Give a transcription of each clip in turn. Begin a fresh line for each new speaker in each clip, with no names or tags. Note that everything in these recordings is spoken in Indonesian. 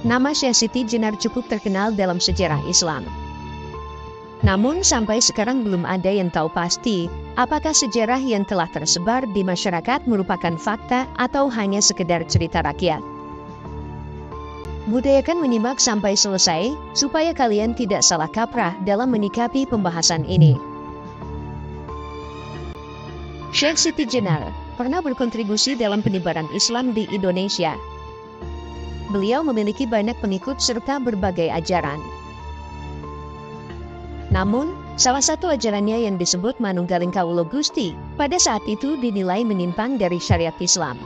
Nama Syekh Siti Jenar cukup terkenal dalam sejarah Islam. Namun sampai sekarang belum ada yang tahu pasti, apakah sejarah yang telah tersebar di masyarakat merupakan fakta atau hanya sekedar cerita rakyat. Budayakan menyimak sampai selesai, supaya kalian tidak salah kaprah dalam menyikapi pembahasan ini. Syekh Siti Jenar pernah berkontribusi dalam penyebaran Islam di Indonesia. Beliau memiliki banyak pengikut serta berbagai ajaran. Namun, salah satu ajarannya yang disebut Manunggaling Kawula Gusti, pada saat itu dinilai menyimpang dari syariat Islam.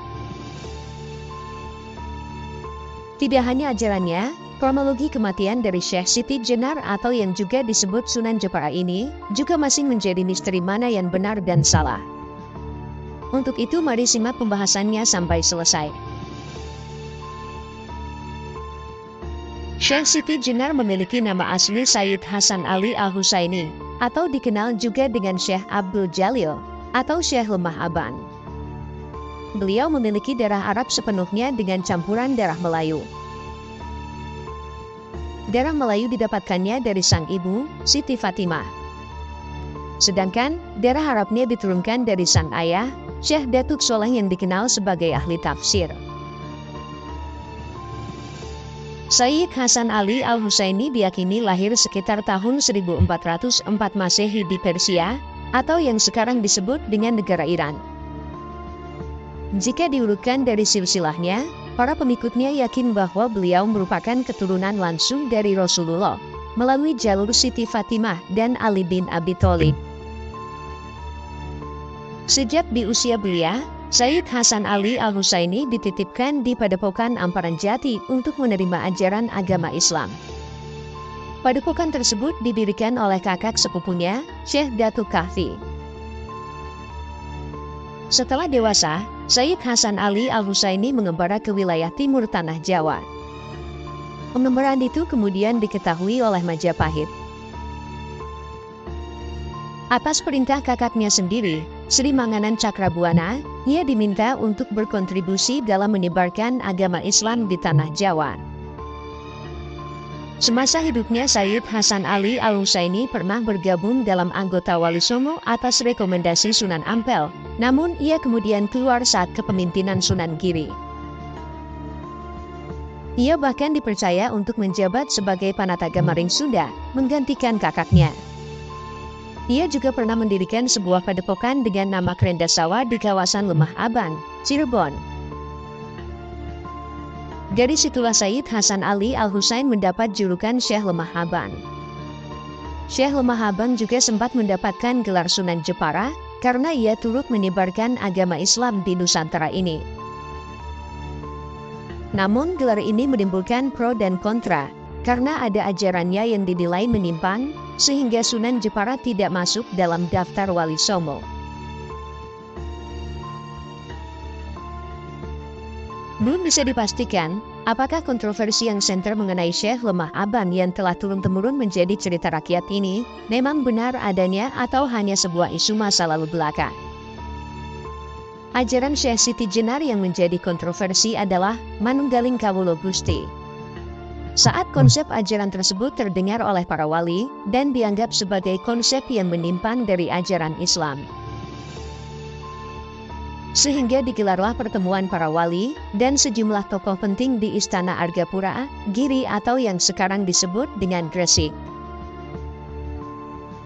Tidak hanya ajarannya, kronologi kematian dari Syekh Siti Jenar atau yang juga disebut Sunan Jepara ini, juga masih menjadi misteri mana yang benar dan salah. Untuk itu mari simak pembahasannya sampai selesai. Syekh Siti Jenar memiliki nama asli Sayyid Hasan Ali Al-Husaini, atau dikenal juga dengan Syekh Abdul Jalil, atau Syekh Lemah Aban. Beliau memiliki darah Arab sepenuhnya dengan campuran darah Melayu. Darah Melayu didapatkannya dari sang ibu, Siti Fatimah. Sedangkan, darah Arabnya diturunkan dari sang ayah, Syekh Datuk Soleh yang dikenal sebagai ahli tafsir. Sayyid Hasan Ali Al-Husaini diyakini lahir sekitar tahun 1404 Masehi di Persia, atau yang sekarang disebut dengan negara Iran. Jika diurutkan dari silsilahnya, para pengikutnya yakin bahwa beliau merupakan keturunan langsung dari Rasulullah, melalui jalur Siti Fatimah dan Ali bin Abi Thalib. Sejak di usia belia, Sayyid Hasan Ali Al-Husaini dititipkan di Padepokan Amparan Jati untuk menerima ajaran agama Islam. Padepokan tersebut didirikan oleh kakak sepupunya, Syekh Datuk Kahfi. Setelah dewasa, Sayyid Hasan Ali Al-Husaini mengembara ke wilayah timur tanah Jawa. Pengembaraan itu kemudian diketahui oleh Majapahit. Atas perintah kakaknya sendiri, Sri Manganan Cakrabuana, ia diminta untuk berkontribusi dalam menyebarkan agama Islam di tanah Jawa. Semasa hidupnya Sayyid Hasan Ali Al-Husaini pernah bergabung dalam anggota Wali Songo atas rekomendasi Sunan Ampel, namun ia kemudian keluar saat kepemimpinan Sunan Giri. Ia bahkan dipercaya untuk menjabat sebagai Panataga Maring Sunda, menggantikan kakaknya. Ia juga pernah mendirikan sebuah padepokan dengan nama Krendasawa di kawasan Lemah Aban, Cirebon. Dari situlah Sayyid Hasan Ali Al-Husain mendapat julukan Syekh Lemah Aban. Syekh Lemah Aban juga sempat mendapatkan gelar Sunan Jepara, karena ia turut menyebarkan agama Islam di Nusantara ini. Namun gelar ini menimbulkan pro dan kontra, karena ada ajarannya yang dinilai menyimpang, sehingga Sunan Jepara tidak masuk dalam daftar Wali Songo. Belum bisa dipastikan, apakah kontroversi yang senter mengenai Syekh Lemah Aban yang telah turun-temurun menjadi cerita rakyat ini, memang benar adanya atau hanya sebuah isu masa lalu belaka. Ajaran Syekh Siti Jenar yang menjadi kontroversi adalah Manunggaling Kawula Gusti. Saat konsep ajaran tersebut terdengar oleh para wali, dan dianggap sebagai konsep yang menyimpang dari ajaran Islam. Sehingga digelarlah pertemuan para wali, dan sejumlah tokoh penting di Istana Argapura, Giri atau yang sekarang disebut dengan Gresik.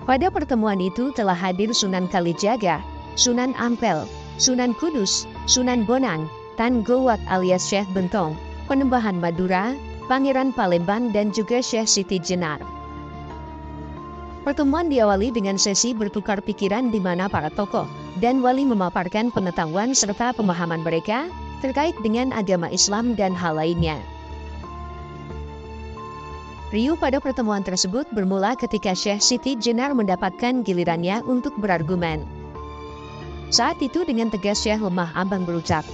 Pada pertemuan itu telah hadir Sunan Kalijaga, Sunan Ampel, Sunan Kudus, Sunan Bonang, Tan Gowak alias Syekh Bentong, Penembahan Madura, Pangeran Palembang dan juga Syekh Siti Jenar. Pertemuan diawali dengan sesi bertukar pikiran di mana para tokoh dan wali memaparkan pengetahuan serta pemahaman mereka terkait dengan agama Islam dan hal lainnya. Riuh pada pertemuan tersebut bermula ketika Syekh Siti Jenar mendapatkan gilirannya untuk berargumen. Saat itu dengan tegas Syekh Lemah Aban berucap,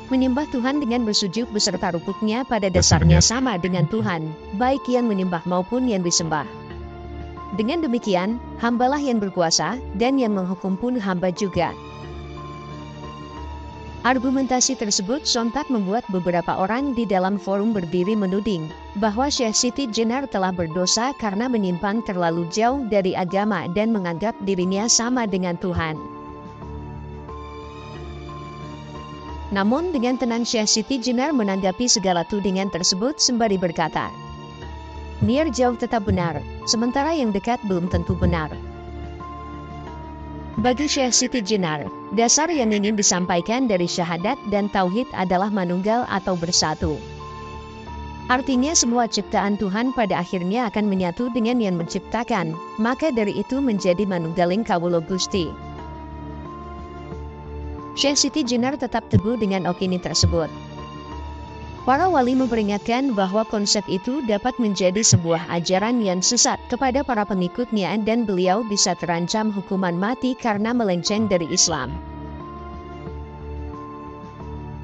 menyembah Tuhan dengan bersujud beserta rukuknya pada dasarnya sama dengan Tuhan, baik yang menyembah maupun yang disembah. Dengan demikian, hambalah yang berkuasa, dan yang menghukum pun hamba juga. Argumentasi tersebut sontak membuat beberapa orang di dalam forum berdiri menuding bahwa Syekh Siti Jenar telah berdosa karena menyimpang terlalu jauh dari agama dan menganggap dirinya sama dengan Tuhan. Namun dengan tenang Syekh Siti Jenar menanggapi segala tudingan tersebut sembari berkata, "Niar jauh tetap benar, sementara yang dekat belum tentu benar." Bagi Syekh Siti Jenar, dasar yang ingin disampaikan dari syahadat dan tauhid adalah manunggal atau bersatu. Artinya semua ciptaan Tuhan pada akhirnya akan menyatu dengan yang menciptakan, maka dari itu menjadi manunggaling kawula Gusti. Syekh Siti Jenar tetap teguh dengan opini tersebut. Para wali memperingatkan bahwa konsep itu dapat menjadi sebuah ajaran yang sesat kepada para pengikutnya dan beliau bisa terancam hukuman mati karena melenceng dari Islam.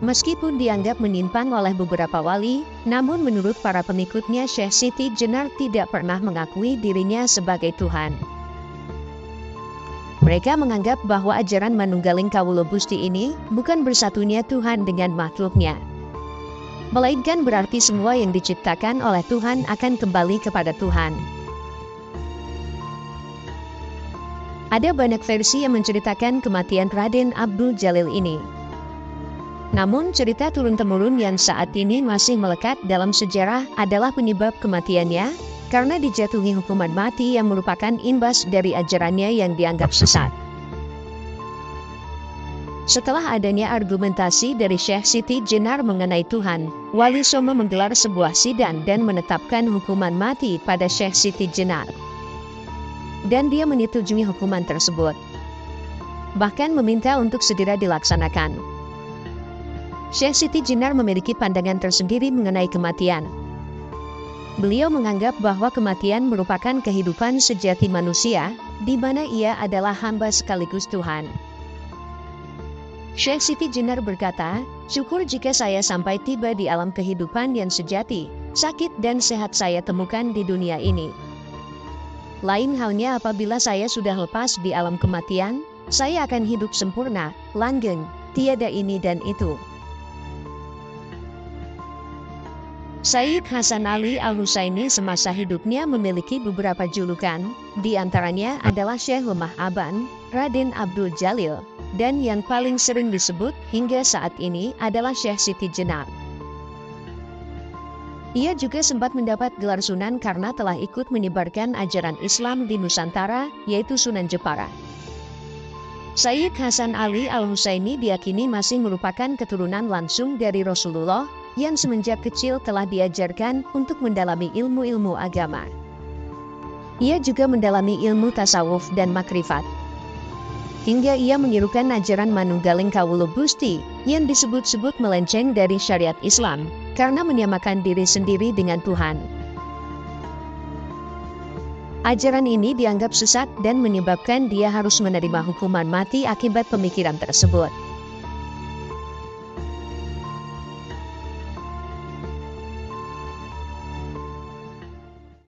Meskipun dianggap menyimpang oleh beberapa wali, namun menurut para pengikutnya Syekh Siti Jenar tidak pernah mengakui dirinya sebagai Tuhan. Mereka menganggap bahwa ajaran manunggaling kawula Gusti ini bukan bersatunya Tuhan dengan makhluknya, melainkan berarti semua yang diciptakan oleh Tuhan akan kembali kepada Tuhan. Ada banyak versi yang menceritakan kematian Raden Abdul Jalil ini. Namun cerita turun-temurun yang saat ini masih melekat dalam sejarah adalah penyebab kematiannya karena dijatuhi hukuman mati yang merupakan imbas dari ajarannya yang dianggap sesat. Setelah adanya argumentasi dari Syekh Siti Jenar mengenai Tuhan, Wali Songo menggelar sebuah sidang dan menetapkan hukuman mati pada Syekh Siti Jenar. Dan dia menyetujui hukuman tersebut, bahkan meminta untuk segera dilaksanakan. Syekh Siti Jenar memiliki pandangan tersendiri mengenai kematian. Beliau menganggap bahwa kematian merupakan kehidupan sejati manusia, di mana ia adalah hamba sekaligus Tuhan. Syekh Siti Jenar berkata, "Syukur jika saya sampai tiba di alam kehidupan yang sejati, sakit dan sehat saya temukan di dunia ini. Lain halnya apabila saya sudah lepas di alam kematian, saya akan hidup sempurna, langgeng, tiada ini dan itu." Sayyid Hasan Ali Al-Husaini semasa hidupnya memiliki beberapa julukan, di antaranya adalah Syekh Lemah Aban, Raden Abdul Jalil, dan yang paling sering disebut hingga saat ini adalah Syekh Siti Jenar. Ia juga sempat mendapat gelar Sunan karena telah ikut menyebarkan ajaran Islam di Nusantara, yaitu Sunan Jepara. Sayyid Hasan Ali Al-Husaini diyakini masih merupakan keturunan langsung dari Rasulullah yang semenjak kecil telah diajarkan untuk mendalami ilmu-ilmu agama. Ia juga mendalami ilmu tasawuf dan makrifat, hingga ia menyerukan ajaran manunggaling kawula Gusti yang disebut-sebut melenceng dari syariat Islam karena menyamakan diri sendiri dengan Tuhan. Ajaran ini dianggap sesat dan menyebabkan dia harus menerima hukuman mati akibat pemikiran tersebut.